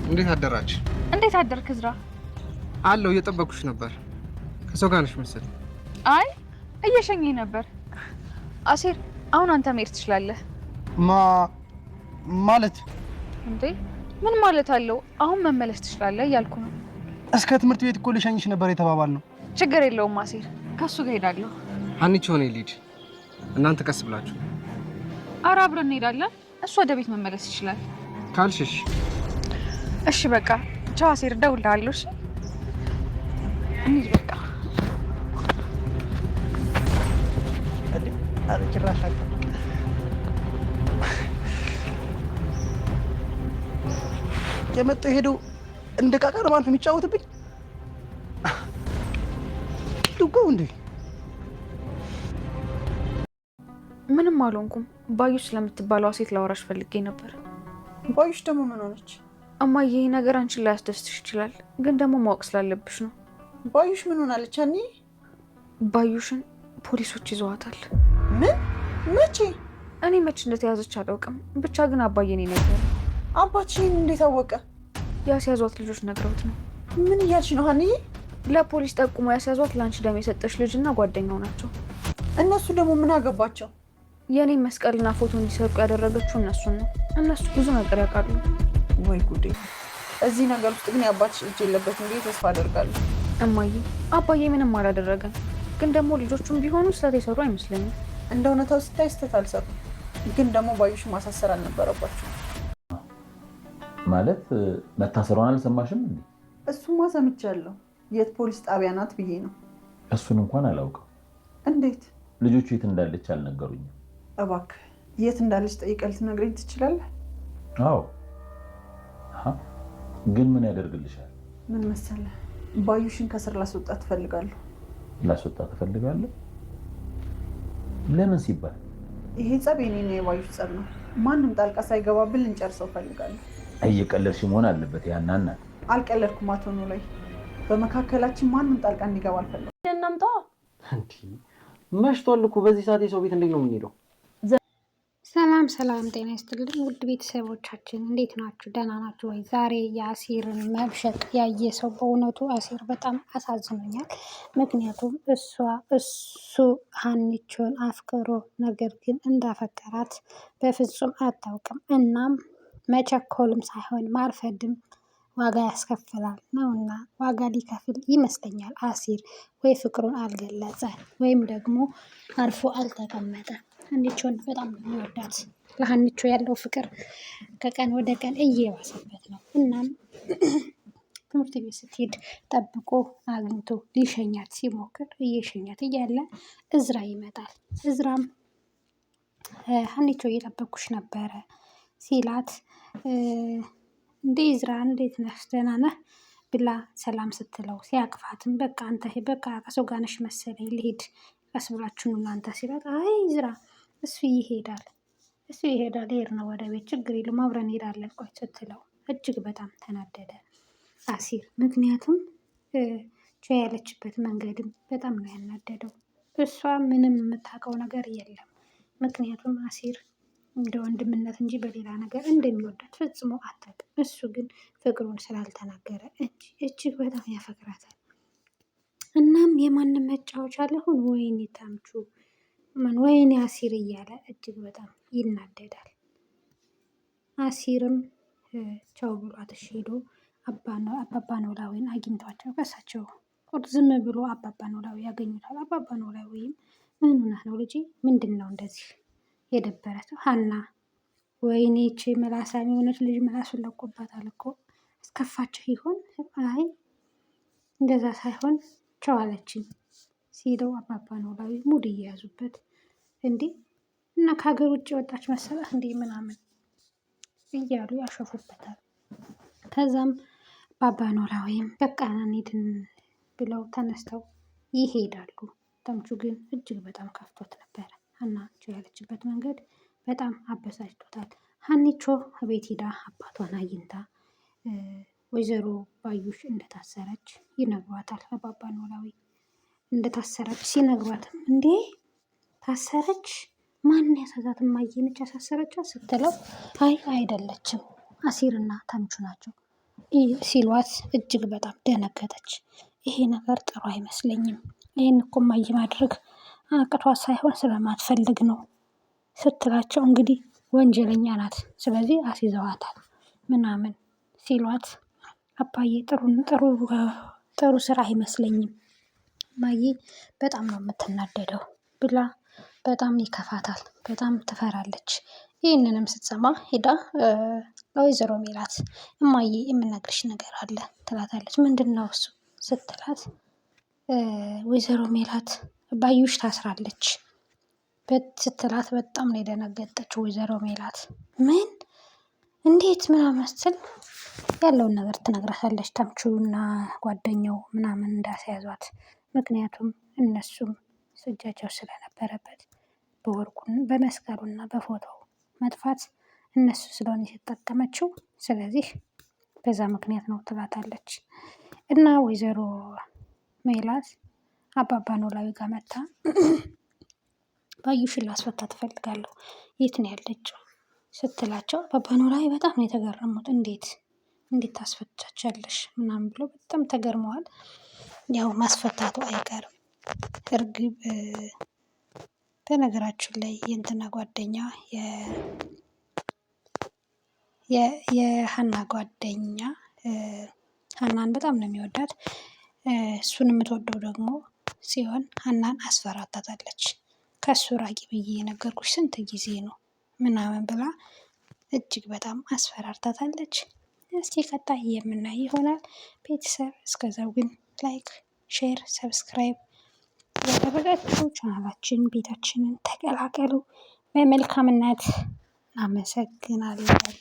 እንዴት አደራች? እንዴት አደርክ ዝራ? አለው እየጠበኩሽ ነበር። ከሰው ጋር ነሽ መሰለኝ። አይ እየሸኘኝ ነበር። አሲር አሁን አንተ መሄድ ትችላለህ። ማለት እንዴ? ምን ማለት አለው? አሁን መመለስ ትችላለህ እያልኩ ነው። እስከ ትምህርት ቤት እኮ ልሸኝሽ ነበር የተባባልነው። ችግር የለውም አሲር፣ ከሱ ጋር ሄዳለሁ። ሀኒቾ ሆነ ልሂድ፣ እናንተ ቀስ ብላችሁ። ኧረ አብረን እንሄዳለን። እሱ ወደ ቤት መመለስ ይችላል ካልሽሽ። እሺ በቃ ቻው አሲር፣ እደውልልሃለሁ። እሺ እንሂድ በቃ። አረ ጭራሽ የመጣው ሄደው እንደ ቃቃር ማለት የሚጫወትብኝ ዱጎ እንዴ? ምንም አልሆንኩም። ባዩሽ ስለምትባለው ሴት ላወራሽ ፈልጌ ነበር። ባዩሽ ደግሞ ምን ሆነች? እማዬ ይሄ ነገር አንቺን ላያስደስትሽ ይችላል፣ ግን ደግሞ ማወቅ ስላለብሽ ነው። ባዩሽ ምን ሆናለች? አኒ ባዩሽን ፖሊሶች ይዘዋታል። ምን? መቼ? እኔ መቼ እንደተያዘች አላውቅም፣ ብቻ ግን አባዬ ነው የነገረኝ። አባትሽን እንዴት አወቀ? ያስያዟት ልጆች ነግረውት ነው። ምን እያልሽ ነው ሀኒዬ? ለፖሊስ ጠቁሞ ያስያዟት ለአንቺ ደም የሰጠሽ ልጅና ጓደኛው ናቸው። እነሱ ደግሞ ምን አገባቸው? የኔ መስቀልና ፎቶ እንዲሰርቁ ያደረገችው እነሱን ነው። እነሱ ብዙ ነገር ያውቃሉ። ወይ ጉዴ! እዚህ ነገር ውስጥ ግን የአባትሽ እጅ የለበትም ብዬ ተስፋ አደርጋለሁ። እማዬ አባዬ ምንም አላደረገም፣ ግን ደግሞ ልጆቹም ቢሆኑ ስህተት የሰሩ አይመስለኝም። እንደ እውነታው ስታይ ስህተት አልሰሩም፣ ግን ደግሞ ባዩሽ ማሳሰር አልነበረባቸው። ማለት መታሰሯን አልሰማሽም እንዴ? እሱማ ሰምቻለሁ። የት ፖሊስ ጣቢያ ናት ብዬ ነው። እሱን እንኳን አላውቅም። እንዴት? ልጆቹ የት እንዳለች አልነገሩኝም። እባክህ የት እንዳለች ጠይቀህ ልትነግረኝ ትችላለህ? አዎ፣ ግን ምን ያደርግልሻል? ምን መሰለህ፣ ባዩሽን ከስር ላስወጣት ትፈልጋለሁ። ላስወጣት ትፈልጋለህ? ለምን ሲባል? ይሄ ጸብ የኔና የባዩሽ ጸብ ነው። ማንም ጣልቃ ሳይገባብን ልንጨርሰው ፈልጋለሁ። እየቀለድሽ መሆን አለበት። ያናና አልቀለድኩም። አቶ ነው ላይ በመካከላችን ማንም ጣልቃ እንዲገባ አልፈለኩም። እናምጣ እንዴ መሽቷል እኮ። በዚህ ሰዓት የሰው ቤት እንዴት ነው የምንሄደው? ሰላም ሰላም፣ ጤና ይስጥልኝ ውድ ቤተሰቦቻችን እንዴት ናችሁ? ደህና ናችሁ ወይ? ዛሬ የአሲርን መብሸቅ ያየ ሰው በእውነቱ አሲር በጣም አሳዝኖኛል። ምክንያቱም እሱ ሀኒቾን አፍቅሮ ነገር ግን እንዳፈቀራት በፍጹም አታውቅም። እናም መቸኮልም ሳይሆን ማርፈድም ዋጋ ያስከፍላል ነውና ዋጋ ሊከፍል ይመስለኛል። አሲር ወይ ፍቅሩን አልገለጸ ወይም ደግሞ አርፎ አልተቀመጠ። ሀኒቾን በጣም የሚወዳት ለሀኒቾ ያለው ፍቅር ከቀን ወደ ቀን እየባሰበት ነው። እናም ትምህርት ቤት ስትሄድ ጠብቆ አግኝቶ ሊሸኛት ሲሞክር እየሸኛት እያለ እዝራ ይመጣል። እዝራም ሀኒቾ እየጠበኩሽ ነበረ ሲላት እንዴ እዝራ እንዴት ነህ? ደህና ነህ ብላ ሰላም ስትለው ሲያቅፋትም በቃ አንተ በቃ ከሰው ጋር ነሽ መሰለኝ ልሂድ ቀስ ብላችሁ ነው እናንተ ሲላት፣ አይ እዝራ እሱ ይሄዳል ይሄድ ነው ወደ ቤት ችግር የለም አብረን እንሄዳለን ቆይ ስትለው እጅግ በጣም ተናደደ አሲር። ምክንያቱም ያለችበት መንገድም በጣም ነው ያናደደው። እሷ ምንም የምታውቀው ነገር የለም። ምክንያቱም አሲር እንደ ወንድምነት እንጂ በሌላ ነገር እንደሚወዳት ፈጽሞ አታውቅም። እሱ ግን ፍቅሩን ስላልተናገረ እጅግ በጣም ያፈቅራታል። እናም የማንም መጫወቻ አለሁን ወይኔ ታምቹ ወይኔ አሲር እያለ እጅግ በጣም ይናደዳል። አሲርም ቻው ብሏት ሄዶ አባባ ኖላዊን አግኝቷቸው ከሳቸው ዝም ብሎ አባባ ኖላዊ ያገኙታል። አባባ ኖላዊም ምን ሆነህ ነው ልጄ? ምንድን ነው እንደዚህ የደበረተው? ሀና ወይኔ ይህች ምላሳም የሆነች ልጅ ምላሱን ለቆባታል እኮ አስከፋቸው ይሆን? አይ እንደዛ ሳይሆን ቻው አለችኝ ሲለው አባባ ኖላዊ ሙድ እየያዙበት እንዴ እና ከሀገር ውጭ የወጣች መሰለህ እንዴ ምናምን እያሉ ያሸፉበታል። ከዛም አባባ ኖላዊም በቃ እንሂድን ብለው ተነስተው ይሄዳሉ። ተምቹ ግን እጅግ በጣም ከፍቶት ነበረ። ሀኒቾ ያለችበት መንገድ በጣም አበሳጭቶታል። ሀኒቾ ቤት ሄዳ አባቷን አግኝታ ወይዘሮ ባዩሽ እንደታሰረች ይነግሯታል። አባባ ኖላዊ እንደታሰረች ሲነግሯትም እንዴ ታሰረች? ማን ያሳዛት? እማዬ ነች ያሳሰረቻት ስትለው አይ አይደለችም አሲርና ተምቹ ናቸው ሲሏት እጅግ በጣም ደነገጠች። ይሄ ነገር ጥሩ አይመስለኝም። ይህን እኮ እማዬ ማድረግ አቅቷት ሳይሆን ስለማትፈልግ ነው ስትላቸው እንግዲህ ወንጀለኛ ናት፣ ስለዚህ አስይዘዋታል ምናምን ሲሏት አባዬ ጥሩ ስራ አይመስለኝም፣ እማዬ በጣም ነው የምትናደደው ብላ በጣም ይከፋታል፣ በጣም ትፈራለች። ይህንንም ስትሰማ ሄዳ ለወይዘሮ ሜላት እማዬ የምነግርሽ ነገር አለ ትላታለች። ምንድን ነው እሱ ስትላት ወይዘሮ ሜላት ባዩሽ ታስራለች ስትላት በጣም ነው የደነገጠችው ወይዘሮ ሜላት። ምን እንዴት ምናምን ስትል ያለውን ነገር ትነግራታለች። ተምቹና ጓደኛው ምናምን እንዳስያዟት፣ ምክንያቱም እነሱም እጃቸው ስለነበረበት በወርቁን በመስቀሉና በፎቶው መጥፋት እነሱ ስለሆነ የተጠቀመችው፣ ስለዚህ በዛ ምክንያት ነው ትላታለች። እና ወይዘሮ ሜላት አባባ ኖላዊ ጋር መታ ባዩሽን ላስፈታ ትፈልጋለሁ፣ የት ነው ያለችው ስትላቸው አባባ ኖላዊ በጣም ነው የተገረሙት። እንዴት ታስፈቻቻለሽ ምናምን ብሎ በጣም ተገርመዋል። ያው ማስፈታቱ አይቀርም። እርግብ በነገራችን ላይ የእንትና ጓደኛ የሀና ጓደኛ ሀናን በጣም ነው የሚወዳት። እሱን የምትወደው ደግሞ ሲሆን ሀናን አስፈራታታለች። ከሱ ራቂ ብዬ የነገርኩሽ ስንት ጊዜ ነው ምናምን ብላ እጅግ በጣም አስፈራርታታለች። እስኪ ቀጣይ የምናይ ይሆናል ቤተሰብ። እስከዛው ግን ላይክ፣ ሼር፣ ሰብስክራይብ ያደረጋችሁ ቻናላችን ቤታችንን ተቀላቀሉ። በመልካምነት አመሰግናለን።